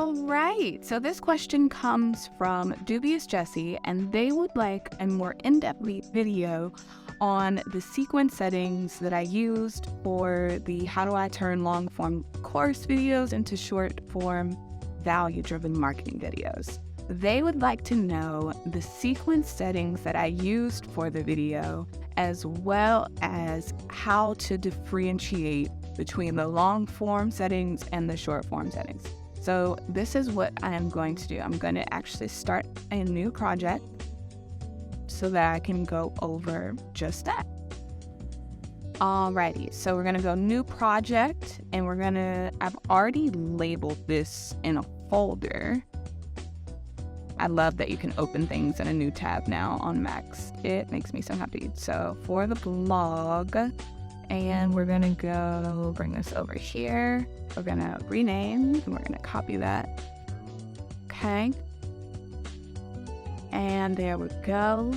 All right, so this question comes from Dubious Jessie, and they would like a more in-depth video on the sequence settings that I used for the How Do I Turn Long-Form course videos into short-form value-driven marketing videos. They would like to know the sequence settings that I used for the video, as well as how to differentiate between the long-form settings and the short-form settings. So this is what I am going to do. I'm going to actually start a new project so that I can go over just that. Alrighty, so we're gonna go new project, and I've already labeled this in a folder. I love that you can open things in a new tab now on Macs. It makes me so happy. So for the blog, and we're gonna go bring this over here. We're gonna rename, and we're gonna copy that. Okay. And there we go.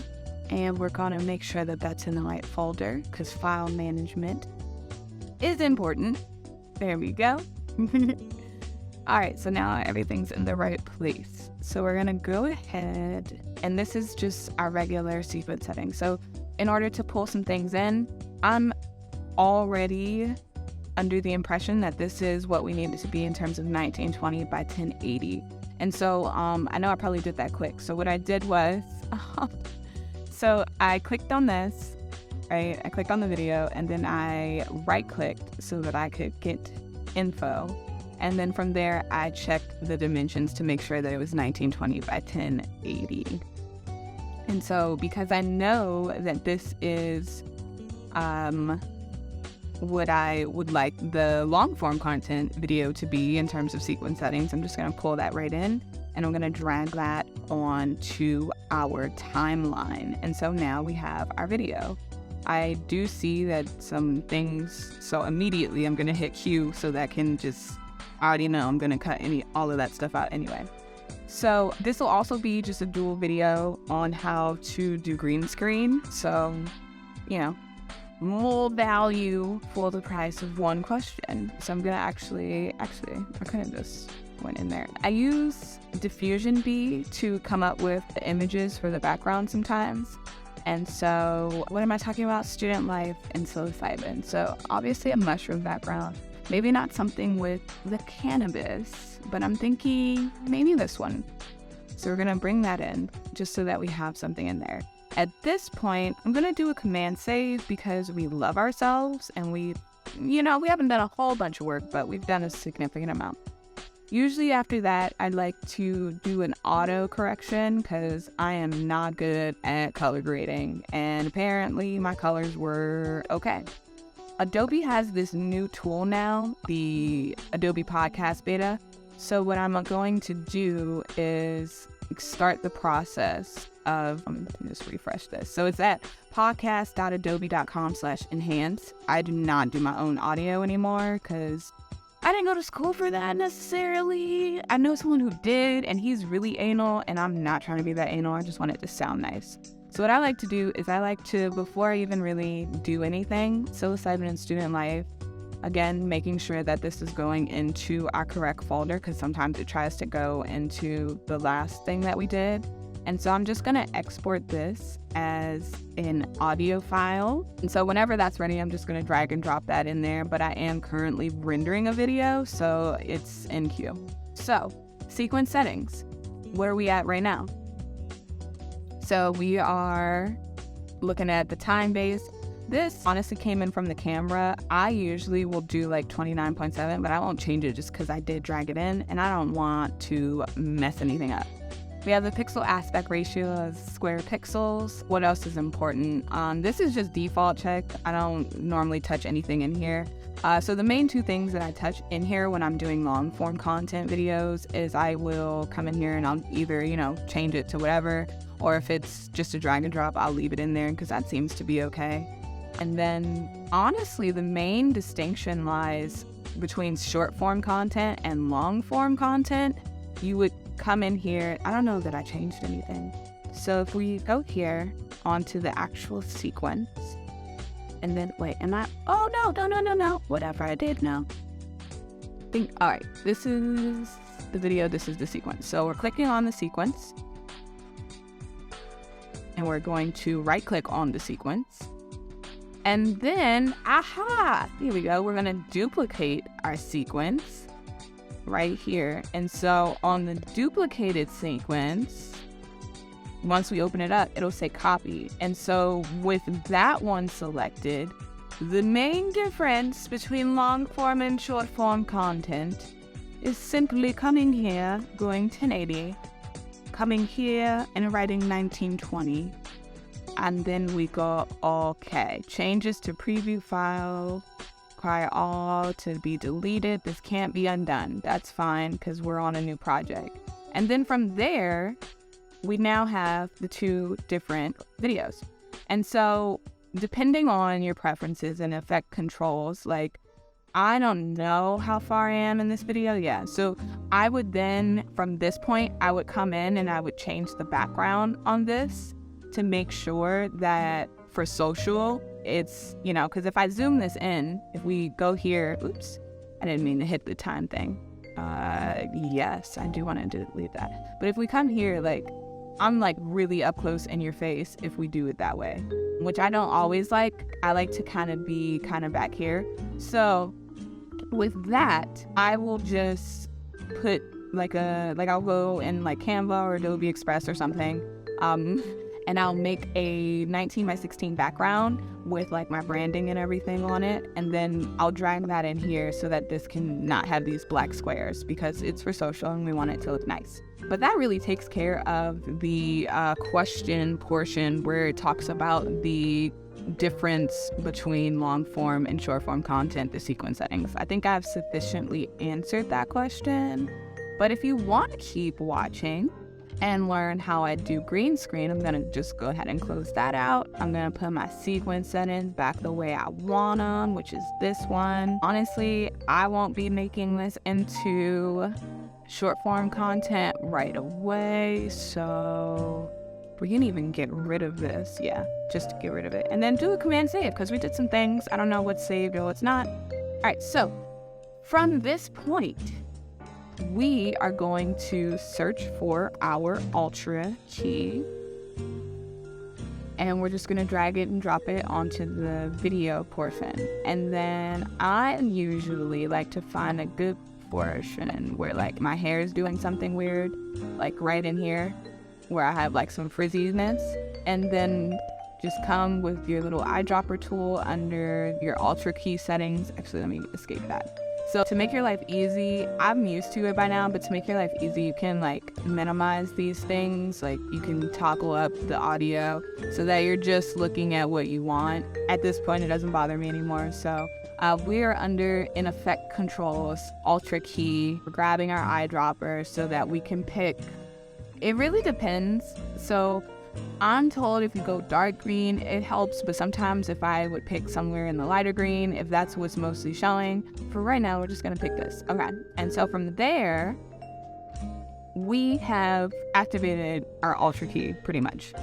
And we're gonna make sure that that's in the right folder, because file management is important. There we go. All right, so now everything's in the right place. So we're gonna go ahead, and this is just our regular sequence setting. So in order to pull some things in, I'm already under the impression that this is what we need it to be in terms of 1920 by 1080. And so I know I probably did that quick. So what I did was, so I clicked on this, right? I clicked on the video, and then I right-clicked so that I could get info. And then from there, I checked the dimensions to make sure that it was 1920 by 1080. And so because I know that this is what I would like the long-form content video to be in terms of sequence settings, I'm just going to pull that right in, and I'm going to drag that on to our timeline. And so now we have our video. I do see that some things, so immediately I'm going to hit Q so that can just, I already know I'm going to cut all of that stuff out anyway. So this will also be just a dual video on how to do green screen. So, you know, more value for the price of one question. So I'm gonna actually, I could have just went in there. I use Diffusion B to come up with the images for the background sometimes. And so what am I talking about? Student life and psilocybin. So obviously a mushroom background, maybe not something with the cannabis, but I'm thinking maybe this one. So we're gonna bring that in just so that we have something in there. At this point, I'm going to do a command save because we love ourselves, and we haven't done a whole bunch of work, but we've done a significant amount. Usually after that, I'd like to do an auto correction because I am not good at color grading, and apparently my colors were okay. Adobe has this new tool now, the Adobe Podcast Beta. So what I'm going to do is start the process of, let me just refresh this. So it's at podcast.adobe.com/enhance. I do not do my own audio anymore because I didn't go to school for that necessarily. I know someone who did, and he's really anal, and I'm not trying to be that anal. I just want it to sound nice. So what I like to do is before I even really do anything, psilocybin and student life, again, making sure that this is going into our correct folder, because sometimes it tries to go into the last thing that we did. And so I'm just going to export this as an audio file. And so whenever that's ready, I'm just going to drag and drop that in there. But I am currently rendering a video, so it's in queue. So sequence settings. Where are we at right now? So we are looking at the time base. This honestly came in from the camera. I usually will do like 29.7, but I won't change it just because I did drag it in and I don't want to mess anything up. We have the pixel aspect ratio as square pixels. What else is important? This is just default check. I don't normally touch anything in here. So the main two things that I touch in here when I'm doing long form content videos is I will come in here and I'll either, change it to whatever, or if it's just a drag and drop, I'll leave it in there because that seems to be okay. And then honestly, the main distinction lies between short form content and long form content. You would come in here. I don't know that I changed anything. So if we go here onto the actual sequence, and then wait, oh no, whatever I did now. All right, this is the video, this is the sequence. So we're clicking on the sequence, and we're going to right click on the sequence. And then, here we go. We're going to duplicate our sequence right here. And so on the duplicated sequence, once we open it up, it'll say copy. And so with that one selected, the main difference between long form and short form content is simply coming here, going 1080, coming here and writing 1920. And then we go OK. Changes to preview file, require all to be deleted. This can't be undone. That's fine because we're on a new project. And then from there, we now have the two different videos. And so depending on your preferences and effect controls, like I don't know how far I am in this video. Yeah. So I would then, from this point, I would come in and I would change the background on this to make sure that for social, it's, you know, because if I zoom this in, if we go here, oops, I didn't mean to hit the time thing. Yes, I do want to delete that. But if we come here, like, I'm like really up close in your face if we do it that way, which I don't always like. I like to kind of be kind of back here. So with that, I will just put I'll go in like Canva or Adobe Express or something. And I'll make a 19 by 16 background with like my branding and everything on it. And then I'll drag that in here so that this can not have these black squares because it's for social and we want it to look nice. But that really takes care of the question portion where it talks about the difference between long form and short form content, the sequence settings. I think I've sufficiently answered that question. But if you want to keep watching and learn how I do green screen, I'm going to just go ahead and close that out. I'm going to put my sequence settings back the way I want them, which is this one. Honestly, I won't be making this into short form content right away, so we can even get rid of this. Yeah, just to get rid of it. And then do a command save because we did some things. I don't know what's saved or what's not. All right, so from this point, we are going to search for our Ultra key, and we're just going to drag it and drop it onto the video portion. And then I usually like to find a good portion where like my hair is doing something weird, like right in here where I have like some frizziness, and then just come with your little eyedropper tool under your Ultra key settings. Actually, let me escape that. So to make your life easy, I'm used to it by now, but to make your life easy, you can like minimize these things. Like you can toggle up the audio so that you're just looking at what you want. At this point, it doesn't bother me anymore. So we are under in effect controls, Ultra key. We're grabbing our eyedropper so that we can pick. It really depends. So I'm told if you go dark green, it helps, but sometimes if I would pick somewhere in the lighter green, if that's what's mostly showing, for right now, we're just going to pick this. Okay. And so from there, we have activated our Ultra key pretty much.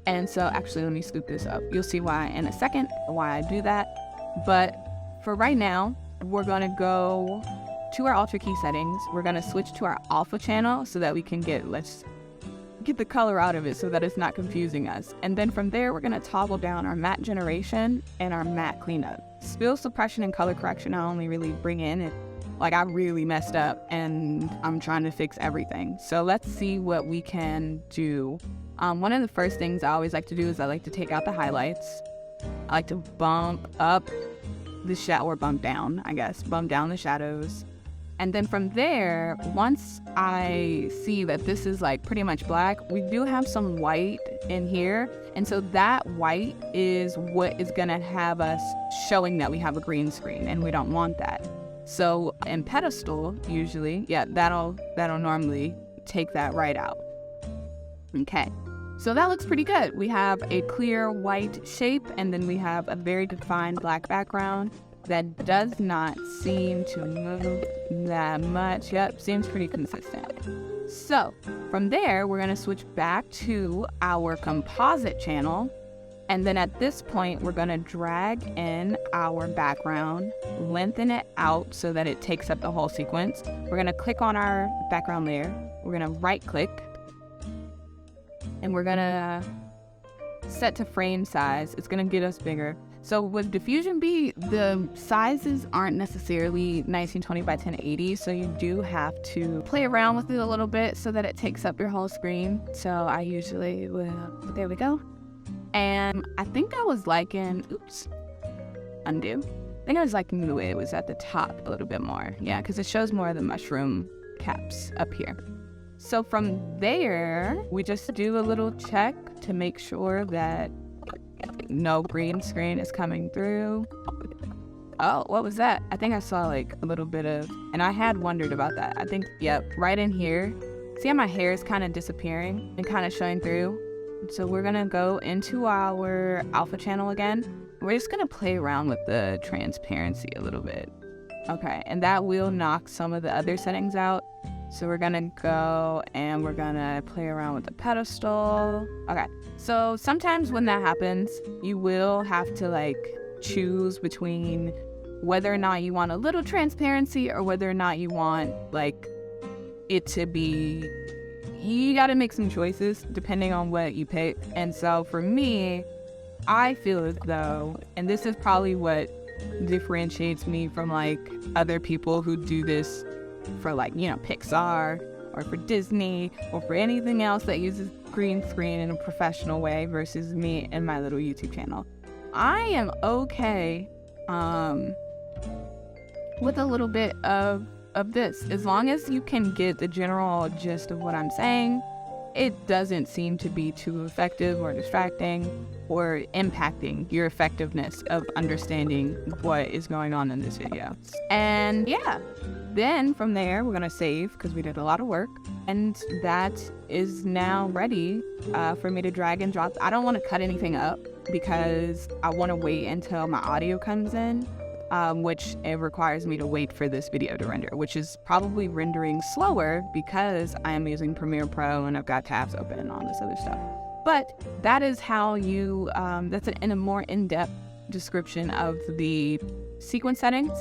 And so actually, let me scoop this up. You'll see why in a second, why I do that. But for right now, we're going to go to our Ultra key settings. We're going to switch to our alpha channel so that we can let's get the color out of it so that it's not confusing us. And then from there, we're going to toggle down our matte generation and our matte cleanup. Spill suppression and color correction I only really bring in if like I really messed up and I'm trying to fix everything. So let's see what we can do. One of the first things I always like to do is I like to take out the highlights. I like to bump up the shadow, or bump down the shadows. And then from there, once I see that this is like pretty much black, we do have some white in here. And so that white is what is gonna have us showing that we have a green screen, and we don't want that. So in pedestal, usually, yeah, that'll normally take that right out. Okay, so that looks pretty good. We have a clear white shape, and then we have a very defined black background that does not seem to move that much. Yep, seems pretty consistent. So from there, we're going to switch back to our composite channel, And then at this point, we're gonna drag in our background, lengthen it out so that it takes up the whole sequence. We're gonna click on our background layer. We're gonna right click, and we're gonna set to frame size. It's gonna get us bigger. So with Diffusion B, the sizes aren't necessarily 1920 by 1080, so you do have to play around with it a little bit so that it takes up your whole screen. So I usually will, there we go. And I think I was liking, undo. I think I was liking the way it was at the top a little bit more. Yeah, because it shows more of the mushroom caps up here. So from there, we just do a little check to make sure that no green screen is coming through. Oh, what was that? I think I saw like a little bit of, and I had wondered about that. I think, yep, right in here. See how my hair is kind of disappearing and kind of showing through? So we're gonna go into our alpha channel again. We're just gonna play around with the transparency a little bit. Okay, and that will knock some of the other settings out. So we're gonna go and we're gonna play around with the pedestal. Okay, so sometimes when that happens, you will have to like choose between whether or not you want a little transparency or whether or not you want like it to be, you gotta make some choices depending on what you pick. And so for me, I feel as though, and this is probably what differentiates me from like other people who do this for like, you know, Pixar or for Disney or for anything else that uses green screen in a professional way versus me and my little YouTube channel. I am okay with a little bit of this. As long as you can get the general gist of what I'm saying, it doesn't seem to be too effective or distracting or impacting your effectiveness of understanding what is going on in this video. And yeah, then from there, we're gonna save because we did a lot of work. And that is now ready for me to drag and drop. I don't wanna cut anything up because I wanna wait until my audio comes in. Which it requires me to wait for this video to render, which is probably rendering slower because I am using Premiere Pro and I've got tabs open and all this other stuff. But that is how you, that's in a more in-depth description of the sequence settings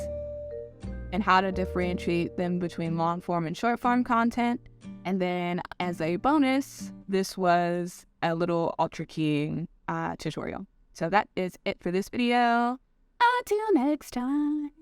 and how to differentiate them between long form and short form content. And then as a bonus, this was a little ultra keying tutorial. So that is it for this video. Until next time.